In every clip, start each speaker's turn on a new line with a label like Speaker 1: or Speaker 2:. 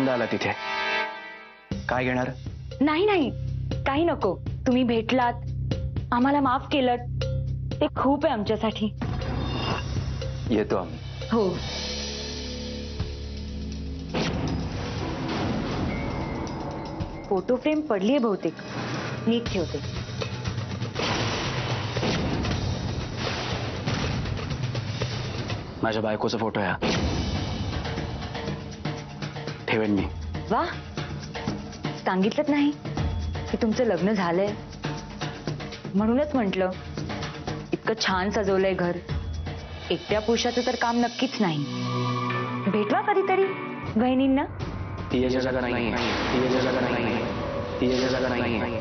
Speaker 1: पहिल्यांदा आला तिथे. काय घेणार?
Speaker 2: नाही नाही, काही नको. तुम्ही भेटलात, आम्हाला माफ केलं, ते खूप आहे आमच्यासाठी.
Speaker 1: येतो आम्ही.
Speaker 2: हो. फोटो फ्रेम पडलीये बहुतेक, नीट ठेवते.
Speaker 1: माझ्या बायकोचा फोटो आहे हा. ठेवेन मी.
Speaker 2: वा, सांगितलंच नाही की तुमचं लग्न झालंय. म्हणूनच म्हटलं, इतकं छान सजवलंय घर. एकट्या पुरुषाचं तर काम नक्कीच नाही. भेटवा कधीतरी बहिणींना.
Speaker 1: ती याच्या जागा नाही, ती याच्या जागा नाही, ती याच्या जागा नाही.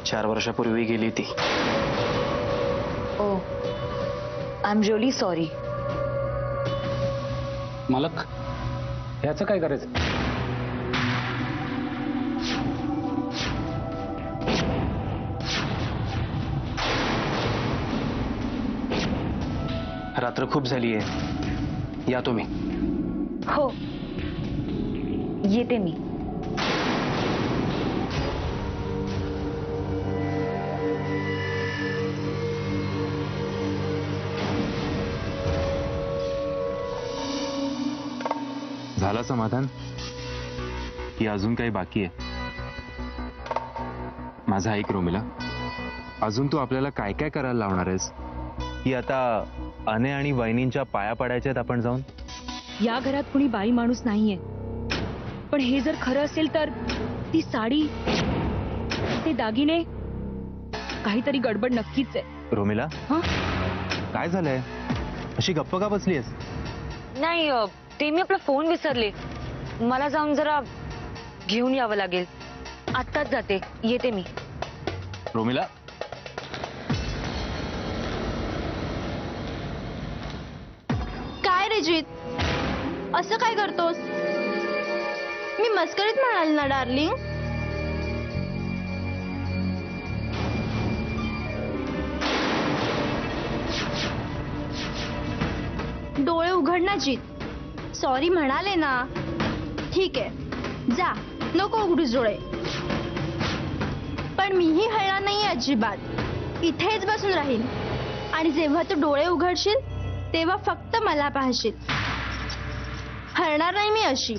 Speaker 1: 4 वर्षापूर्वी गेली ती.
Speaker 2: ओ, आय एम रिअली सॉरी.
Speaker 3: मालक, याचं काय करायचं?
Speaker 1: रात्र खूप झाली आहे, या तुम्ही.
Speaker 2: हो, येते मी.
Speaker 4: झाला समाधान की अजून काही बाकी आहे? माझा ऐक रोमिला, अजून तू आपल्याला काय काय करायला लावणार आहेस? की आता अने आणि वहिनींच्या पाया पडायच्यात आपण जाऊन?
Speaker 2: या घरात कुणी बाई माणूस नाहीये, पण हे जर खरं असेल तर ती साडी, ते दागिने, काहीतरी गडबड नक्कीच आहे.
Speaker 4: रोमिला,
Speaker 2: हं?
Speaker 4: काय झालंय? अशी गप्प का बसलीयस?
Speaker 2: नाही, ते मी आपला फोन विसरले. मला जाऊन जरा घेऊन यावं लागेल. आत्ताच जाते, येते मी.
Speaker 4: रोमिला,
Speaker 5: काय रेजित, असं काय करतोस? मी मस्करीत म्हणाल ना डार्लिंग. डोळे उघड ना जीत. सॉरी म्हणाले ना. ठीक आहे, जा, नको उघडूस डोळे. पण मीही हळणार नाही अजिबात. इथेच बसून राहील आणि जेव्हा तू डोळे उघडशील तेव्हा फक्त मला पाहशील. हरणार नाही मी अशी.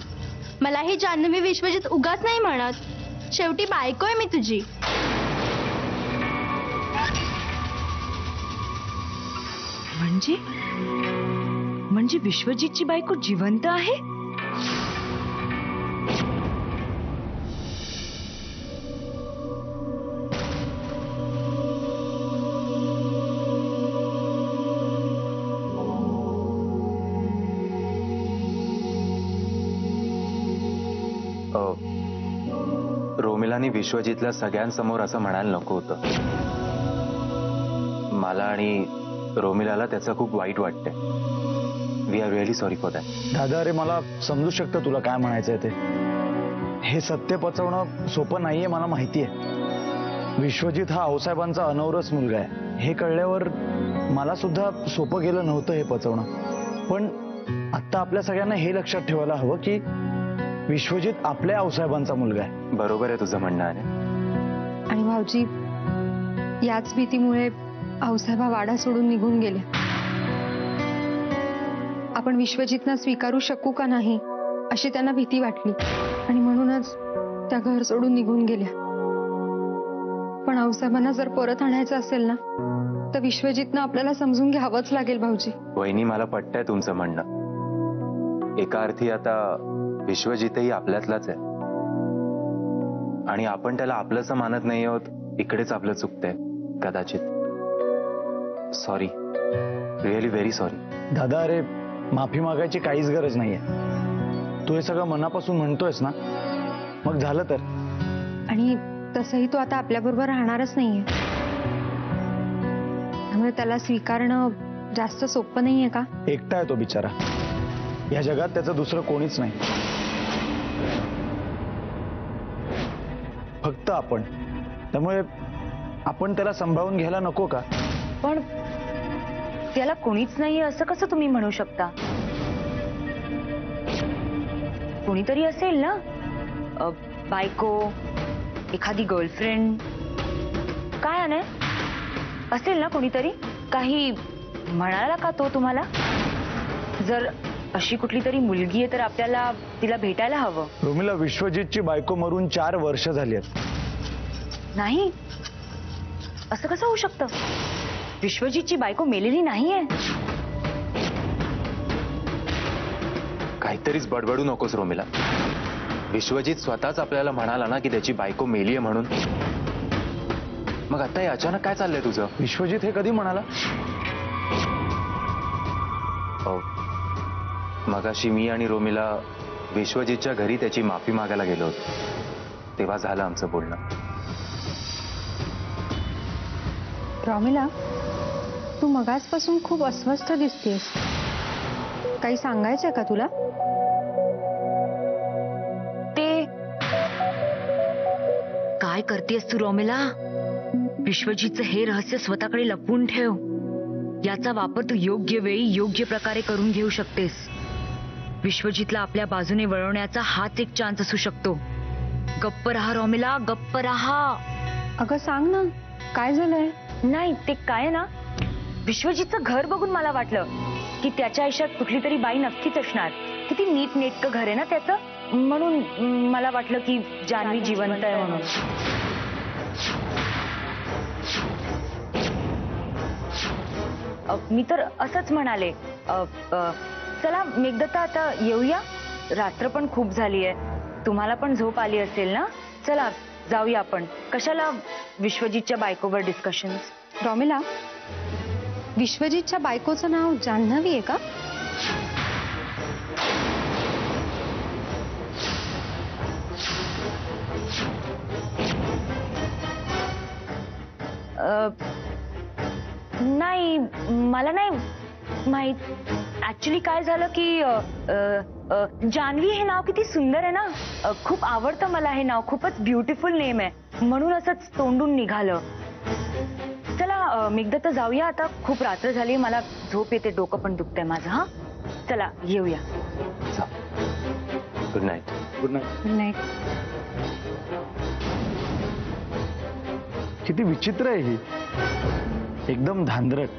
Speaker 5: मला ही जान्हवी विश्वजित उगाच नाही म्हणत. शेवटी बायको आहे मी तुझी.
Speaker 2: म्हणजे विश्वजितची बायको जिवंत आहे?
Speaker 4: रोमिलाने विश्वजितला सगळ्यांसमोर असं म्हणायला नको होतं. मला आणि रोमिलाला त्याचं खूप वाईट वाटतंय. We are really sorry for that.
Speaker 6: दादा, अरे मला समजू शकतं तुला काय म्हणायचंय ते. हे सत्य पचवणं सोपं नाहीये, मला माहिती आहे. विश्वजित हा आऊसाहेबांचा अनवरस मुलगा आहे, हे कळल्यावर मला सुद्धा सोपं गेलं नव्हतं हे पचवणं. पण आता आपल्या सगळ्यांना हे लक्षात ठेवायला हवं की विश्वजित आपल्या आऊसाहेबांचा मुलगा आहे.
Speaker 4: बरोबर आहे तुझं म्हणणं आहे.
Speaker 7: आणि भाऊजी, याच भीतीमुळे आऊसाहेबा वाडा सोडून निघून गेले. आपण विश्वजितना स्वीकारू शकू का नाही अशी त्यांना भीती वाटली आणि म्हणूनच त्या घर सोडून निघून गेल्या. पण आऊसाहेबांना जर परत आणायचं असेल ना, तर विश्वजितनं आपल्याला समजून घ्यावंच लागेल भाऊजी.
Speaker 4: वहिनी, मला पटतंय तुमचं म्हणणं. एका अर्थी आता विश्वजितही आपल्यातलाच आहे आणि आपण त्याला आपलंच मानत नाही आहोत. इकडेच आपलं चुकतंय कदाचित. Sorry, really very sorry.
Speaker 6: दादा, अरे माफी मागायची काहीच गरज नाहीये. तू हे सगळं मनापासून म्हणतोयस ना, मग झालं तर.
Speaker 7: आणि तसंही तो आता आपल्याबरोबर राहणारच नाहीये, त्यामुळे त्याला स्वीकारणं जास्त सोपं नाहीये का?
Speaker 6: एकटा आहे तो बिचारा. या जगात त्याचं दुसरं कोणीच नाही, फक्त आपण. त्यामुळे आपण त्याला सांभाळून घ्यायला नको का?
Speaker 2: पण त्याला कोणीच नाहीये असं कसं तुम्ही म्हणू शकता? कोणीतरी असेल ना, बायको, एखादी गर्लफ्रेंड, काय अनय, असेल ना कोणीतरी. काही म्हणाला का तो तुम्हाला? जर अशी कुठली तरी मुलगी आहे तर आपल्याला तिला भेटायला हवं.
Speaker 6: रोमिला, विश्वजितची बायको मरून 4 वर्ष झाली आहेत.
Speaker 2: नाही, असं कसं होऊ शकतं? विश्वजितची बायको मेलेली नाहीये.
Speaker 4: काहीतरीच बडबडू नकोस रोमिला. विश्वजित स्वतःच आपल्याला म्हणाला ना की त्याची बायको मेलीये म्हणून. मग आता हे अचानक काय चाललंय तुझं?
Speaker 6: विश्वजित हे कधी म्हणाला?
Speaker 4: मगाशी मी आणि रोमिला विश्वजितच्या घरी त्याची माफी मागायला गेलो होतो, तेव्हा झालं आमचं बोलणं.
Speaker 7: रॉमिला, तू मगाचपासून खूप अस्वस्थ दिसतेस. काही सांगायचंय का तुला?
Speaker 2: ते काय करतेस तू रोमिला? विश्वजितचं हे रहस्य स्वतःकडे लपवून ठेव. याचा वापर तू योग्य वेळी योग्य प्रकारे करून घेऊ शकतेस. विश्वजितला आपल्या बाजूने वळवण्याचा हाच एक चान्स असू शकतो. गप्प रहा रोमिला, गप्प रहा.
Speaker 7: अगं सांग ना, काय झालंय?
Speaker 2: नाही, ते काय ना, विश्वजितचं घर बघून मला वाटलं की त्याच्या आयुष्यात कुठली तरी बाई नक्कीच असणार. किती नीट नेटकं घर आहे ना त्याचं, म्हणून मला वाटलं की जान्हवी जिवंत आहे म्हणून. मी तर असंच म्हणाले. चला मेघदत्ता, आता येऊया. रात्र पण खूप झाली आहे, तुम्हाला पण झोप आली असेल ना. चला जाऊया आपण. कशाला विश्वजितच्या बायकोवर डिस्कशन्स?
Speaker 7: रॉमिला, विश्वजितच्या बायकोचं नाव जान्हवी आहे का?
Speaker 2: नाही, मला नाही माहित. ऍक्च्युली काय झालं की जान्हवी हे नाव किती सुंदर आहे ना. खूप आवडतं मला हे नाव. खूपच ब्युटिफुल नेम आहे, म्हणून असंच तोंडून निघालं. चला मेघदत्त, जाऊया आता. खूप रात्र झाली, मला झोप येते, डोकं पण दुखतंय माझं. हा, चला येऊया.
Speaker 4: Good night.
Speaker 6: Good night.
Speaker 7: Good night.
Speaker 6: किती विचित्र आहे ही, एकदम धांदरट.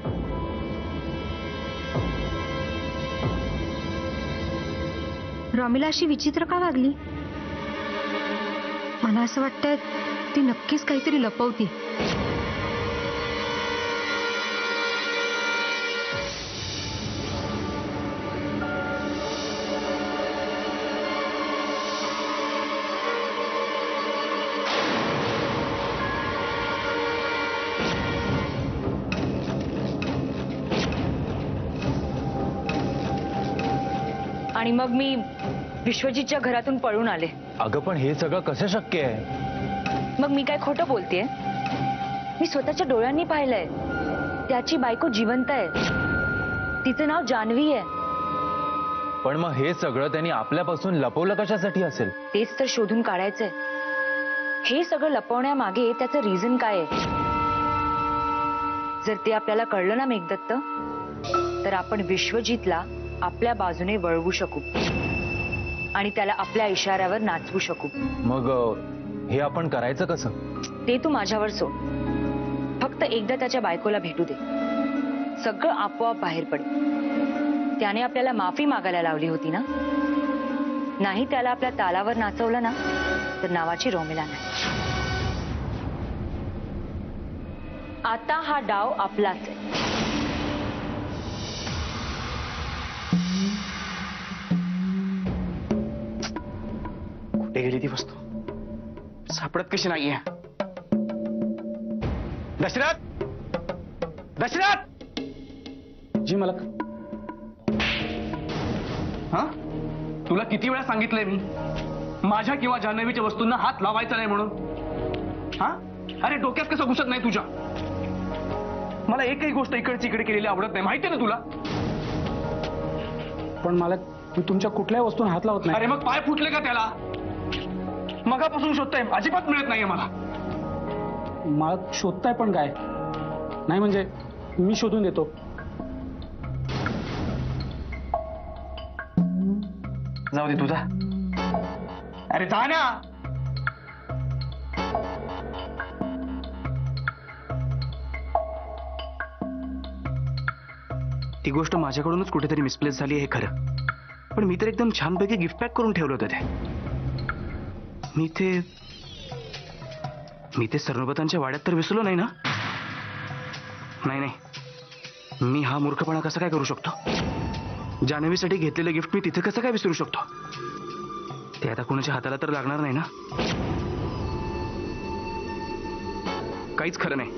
Speaker 7: रॉमिला अशी विचित्र का वागली? मला असं वाटतंय ती नक्कीच काहीतरी लपवती.
Speaker 2: आणि मग मी विश्वजितच्या घरातून पळून आले.
Speaker 4: अगं पण हे सगळं कसं शक्य आहे?
Speaker 2: मग मी काय खोटं बोलतेय? मी स्वतःच्या डोळ्यांनी पाहिलंय. त्याची बायको जिवंत आहे. तिचं नाव जान्हवी आहे.
Speaker 4: पण मग हे सगळं त्यांनी आपल्यापासून लपवलं कशासाठी असेल?
Speaker 2: तेच तर शोधून काढायचंय. हे सगळं लपवण्यामागे त्याचं रिझन काय आहे? जर ते आपल्याला कळलं ना मेघदत्त, तर आपण विश्वजितला आपल्या बाजूने वळवू शकू आणि त्याला आपल्या इशाऱ्यावर नाचवू शकू.
Speaker 4: मग हे आपण करायचं कसं?
Speaker 2: ते तू माझ्यावर सोड. फक्त एकदा त्याच्या बायकोला भेटू दे, सगळं आपोआप बाहेर पडेल. त्याने आपल्याला माफी मागायला लावली होती ना. नाही त्याला आपल्या तालावर नाचवलं ना, तर नावाची रोमिला नाही. आता हा डाव आपलाच आहे.
Speaker 1: कुठे गेली ती वस्तू? सापडत कशी नाहीये? दशरथ, दशरथ!
Speaker 3: जी मालक.
Speaker 1: हा, तुला किती वेळा सांगितलंय मी, माझ्या किंवा जान्हवीच्या वस्तूंना हात लावायचा नाही म्हणून. हा, अरे डोक्यात कसं घुसत नाही तुझ्या? मला एकही गोष्ट इकडची इकडे केलेली आवडत नाही, माहितीये ना तुला.
Speaker 3: पण मालक, मी तुमच्या कुठल्याही वस्तूंना हात लावत नाही.
Speaker 1: अरे मग पाय फुटले का त्याला? मगापासून शोधतोय, अजिबात मिळत नाहीये मला.
Speaker 3: मालक शोधताय पण काय? नाही म्हणजे मी शोधून देतो.
Speaker 1: जाऊ दे तुझा. अरे जा ना. ती गोष्ट माझ्याकडूनच कुठेतरी मिसप्लेस झाली हे खरं, पण मी तर एकदम छानपैकी गिफ्ट पॅक करून ठेवलं होतं ते. मी ते सरनोबतांच्या वाड्यात तर विसरलो नाही ना. नाही, मी हा मूर्खपणा कसा काय करू शकतो? जान्हवीसाठी घेतलेलं गिफ्ट मी तिथे कसं काय विसरू शकतो? ते आता कोणाच्या हाताला तर लागणार नाही ना. काहीच खरं नाही.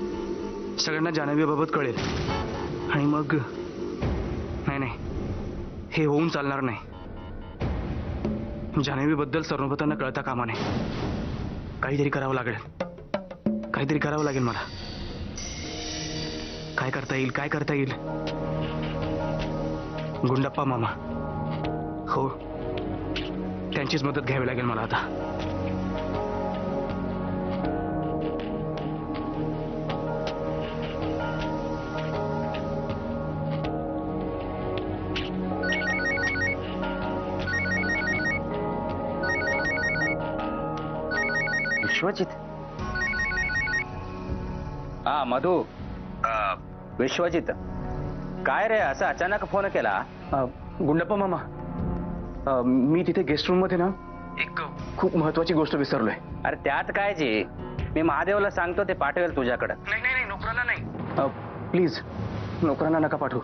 Speaker 1: सगळ्यांना जान्हवीबाबत कळेल आणि मग नाही, हे होऊन चालणार नाही. जान्हवीबद्दल सरनोबतांना कळता कामा नये. काहीतरी करावं लागेल मला. काय करता येईल? गुंडप्पा मामा, हो, त्यांचीच मदत घ्यावी लागेल मला आता.
Speaker 8: विश्वजित. हा मधू. विश्वजित, काय रे असं अचानक फोन केला?
Speaker 1: गुंडप्पा मामा, मी तिथे गेस्ट रूम मध्ये ना एक खूप महत्वाची गोष्ट विसरलोय.
Speaker 8: अरे त्यात काय जी, मी महादेवला सांगतो, ते पाठवेल तुझ्याकडं.
Speaker 1: नाही, नोकरांना नाही. प्लीज, नोकरांना नका पाठवू.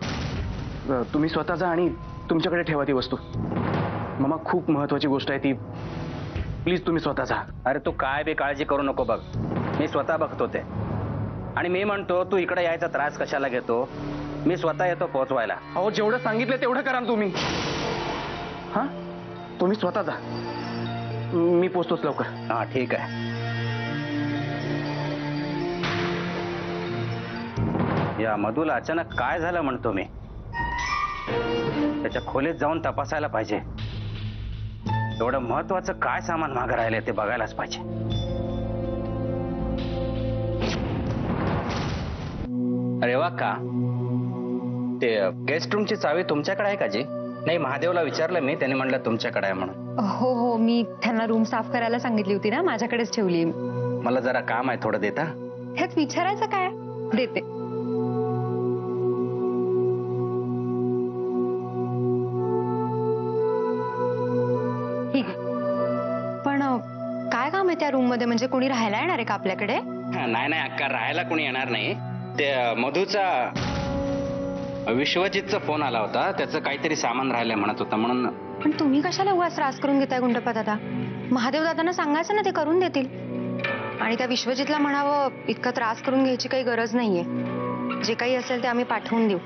Speaker 1: तुम्ही स्वतः जा आणि तुमच्याकडे ठेवा ती वस्तू. मामा, खूप महत्वाची गोष्ट आहे ती. प्लीज तुम्ही स्वतः जा.
Speaker 8: अरे तू काय बी काळजी करू नको, बघ मी स्वतः बघतो ते. आणि मी म्हणतो तू इकडे यायचा त्रास कशाला घेतो? मी स्वतः येतो पोहोचवायला.
Speaker 1: अहो, जेवढं सांगितलं तेवढं करा तुम्ही. हा, तुम्ही स्वतः जा, मी पोचतोच लवकर.
Speaker 8: हा ठीक आहे. या मधूला अचानक काय झालं म्हणतो मी. त्याच्या खोलीत जाऊन तपासायला पाहिजे. एवढं महत्वाचं काय सामान मागं राहिलंय ते बघायलाच पाहिजे. अरे वा, का ते गेस्ट रूमची चावी तुमच्याकडे आहे का जी? नाही, महादेवला विचारलं मी, त्याने म्हणलं तुमच्याकडे आहे म्हणून.
Speaker 7: हो, मी त्यांना रूम साफ करायला सांगितली होती ना, माझ्याकडेच ठेवली.
Speaker 8: मला जरा काम आहे, थोडं देता?
Speaker 7: ह्यात विचारायचं काय, देते. ठीक आहे. पण काय काम आहे त्या रूम मध्ये? म्हणजे कोणी राहायला येणार आहे का आपल्याकडे?
Speaker 8: नाही अक्का, राहायला कोणी येणार नाही. ते मधूचा विश्वजितचा फोन आला होता, त्याचं काहीतरी सामान राहिलंय म्हणत होता म्हणून.
Speaker 7: पण तुम्ही कशाला उगाच त्रास करून घेताय गुंडप्पा दादा? महादेव दादांना सांगायचं ना, ते करून देतील. आणि त्या विश्वजितला म्हणावं, इतका त्रास करून घ्यायची काही गरज नाहीये. जे काही असेल ते आम्ही पाठवून देऊ.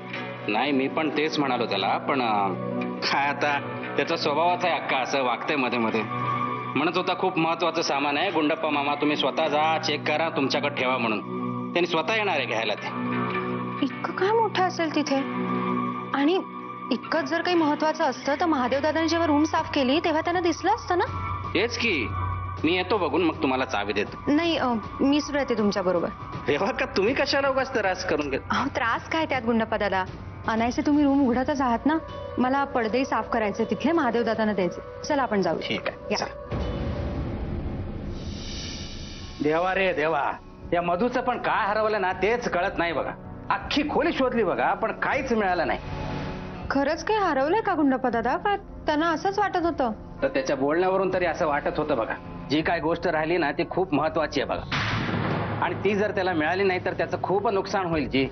Speaker 8: नाही, मी पण तेच म्हणालो त्याला, पण काय आता त्याचा स्वभावच आहे अक्का, असं वागतंय मध्ये मध्ये. म्हणत होता खूप महत्वाचं सामान आहे, गुंडप्पा मामा तुम्ही स्वतः जा, चेक करा, तुमच्याकडे ठेवा म्हणून. त्यांनी स्वतः येणार आहे घ्यायला ते.
Speaker 7: इतकं काय मोठं असेल तिथे? आणि इतकंच जर काही महत्वाचं असतं तर महादेव दादांनी जेव्हा रूम साफ केली तेव्हा त्यांना दिसलं असतं ना.
Speaker 8: तेच की, मी येतो बघून, मग तुम्हाला चावी देतो.
Speaker 7: नाही, मी सुद्धा येते तुमच्या बरोबर.
Speaker 8: तेव्हा का तुम्ही कशाला उगाच त्रास करून घेत?
Speaker 7: त्रास काय त्यात गुंडप्पा दादा? अनायसे तुम्ही रूम उघडतच आहात ना. मला पडदेही साफ करायचे, तिथले महादेव दादांना द्यायचे. चला आपण जाऊ.
Speaker 8: ठीक आहे. देवा रे देवा, या मधूचं पण काय हरवलं ना तेच कळत नाही बघा. अख्खी खोली शोधली बघा, पण काहीच मिळालं नाही.
Speaker 7: खरंच काही हरवलंय का गुंडप्पा दादा? का त्यांना असंच वाटत होतं?
Speaker 8: तर त्याच्या बोलण्यावरून तरी असं वाटत होतं बघा. जी काय गोष्ट राहिली ना ती खूप महत्वाची आहे बघा, आणि ती जर त्याला मिळाली नाही तर त्याचं खूप नुकसान होईल जी.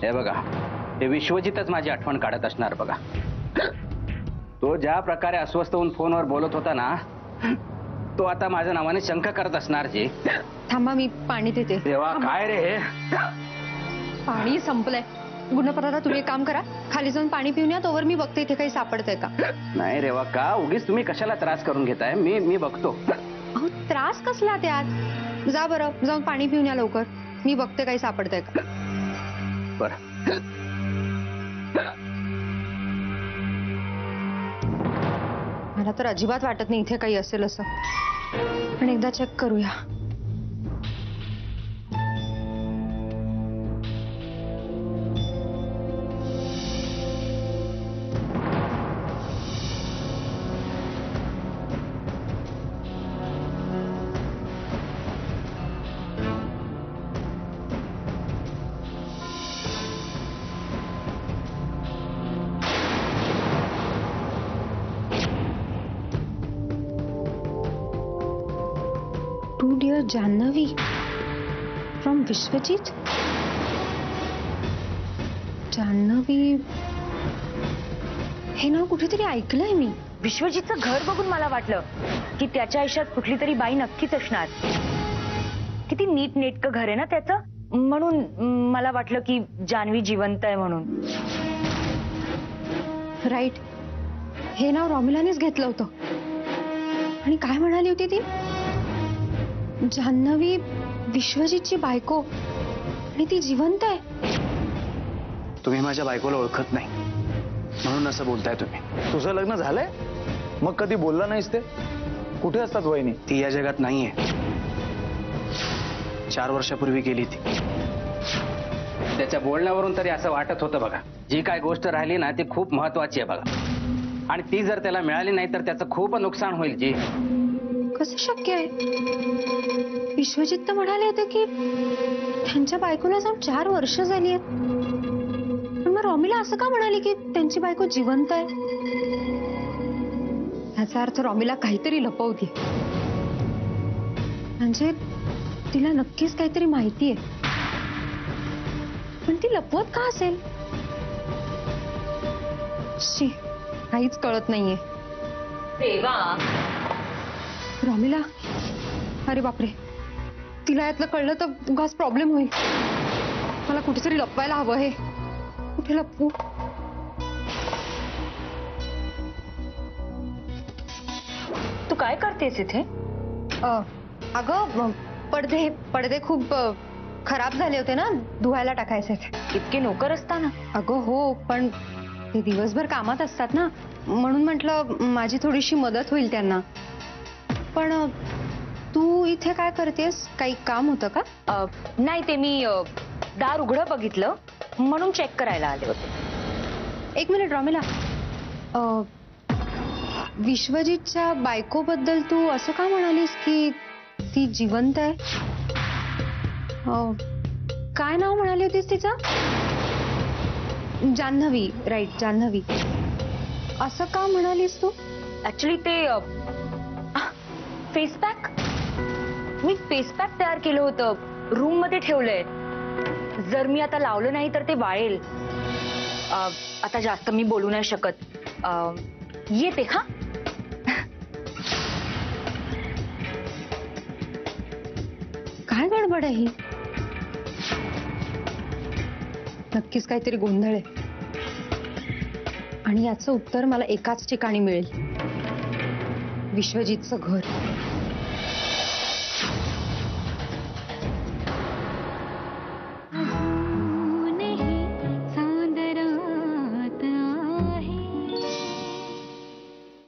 Speaker 8: हे बघा, ते विश्वजितच माझी आठवण काढत असणार बघा. तो ज्या प्रकारे अस्वस्थ होऊन फोनवर बोलत होता ना, तो आता माझ्या नावाने शंका करत असणार जी.
Speaker 7: थांबा, मी पाणी देते.
Speaker 8: देवा, काय रे हे?
Speaker 7: पाणी संपलंय. गुंडप्पा दादा, तुम्ही एक काम करा, खाली जाऊन पाणी पिऊन या, तोवर मी बघते इथे काही सापडतंय का.
Speaker 8: नाही रेवा, का उगीच तुम्ही कशाला त्रास करून घेताय? मी बघतो.
Speaker 7: अहो, त्रास कसला त्यात? जा बरं, जाऊन पाणी पिऊन या लवकर, मी बघते काही सापडतंय का.
Speaker 8: बर.
Speaker 7: मला तर अजिबात वाटत नाही इथे काही असेल असं, पण एकदा चेक करूया. जान्हवी फ्रॉम विश्वजित. जान्हवी हे नाव कुठेतरी ऐकलंय मी.
Speaker 2: विश्वजितचं घर बघून मला वाटलं की त्याच्या आयुष्यात कुठली तरी बाई नक्कीच असणार. किती नीट नेटकं घर आहे ना त्याचं, म्हणून मला वाटलं की जान्हवी जिवंत आहे म्हणून.
Speaker 7: राईट, हे नाव रॉमिलानेच घेतलं होतं. आणि काय म्हणाली होती ती? जान्हवी विश्वजितची बायको आणि ती जिवंत आहे.
Speaker 1: तुम्ही माझ्या बायकोला ओळखत नाही म्हणून असं बोलताय तुम्ही.
Speaker 6: तुझं लग्न झालंय मग कधी बोलला नाहीस ते? कुठे असतात वहिनी?
Speaker 1: ती या जगात नाहीये. 4 वर्षापूर्वी गेली ती.
Speaker 8: त्याच्या बोलण्यावरून तरी असं वाटत होतं बघा, जी काय गोष्ट राहिली ना ती खूप महत्वाची आहे बघा, आणि ती जर त्याला मिळाली नाही तर त्याचं खूप नुकसान होईल. जी
Speaker 7: कसं शक्य आहे? विश्वजित तर म्हणाले होते की त्यांच्या बायकोला जाऊन 4 वर्ष झाली आहेत. पण मग रॉमिला असं का म्हणाली की त्यांची बायको जिवंत आहे? याचा अर्थ रॉमिला काहीतरी लपवते. म्हणजे तिला नक्कीच काहीतरी माहिती आहे, पण ती लपवत का असेल? शी, काहीच कळत नाहीये.
Speaker 2: देवा,
Speaker 7: रॉमिला, अरे बापरे, तिला यातलं कळलं तर उगाच प्रॉब्लेम होईल. मला कुठेतरी लपवायला हवं. हे कुठे लपवू?
Speaker 2: तू काय करतेस इथे?
Speaker 7: अगं पडदे खूप खराब झाले होते ना, धुवायला टाकायचे.
Speaker 2: इतके नोकर असताना?
Speaker 7: अगं हो, पण ते दिवसभर कामात असतात ना, म्हणून म्हटलं माझी थोडीशी मदत होईल त्यांना. पण तू इथे काय करतेस? काही काम होतं का?
Speaker 2: नाही, ते मी दार उघडं बघितलं म्हणून चेक करायला आले होते.
Speaker 7: 1 मिनिट रॉमिला, विश्वजितच्या बायकोबद्दल तू असं का म्हणालीस की ती जिवंत आहे? काय नाव म्हणाली होतीस तिचं? जान्हवी. राईट, जान्हवी. असं का म्हणालीस तू?
Speaker 2: ऍक्च्युली ते फेस पॅक, मी फेस पॅक तयार केलं होतं, रूम मध्ये ठेवलंय. जर मी आता लावलं नाही तर ते वाळेल. आता जास्त मी बोलू नाही शकत. येते हा.
Speaker 7: काय गडबड आहे ही? नक्कीच काहीतरी गोंधळ आहे, आणि याचं उत्तर मला एकाच ठिकाणी मिळेल. विश्वजितचं घर.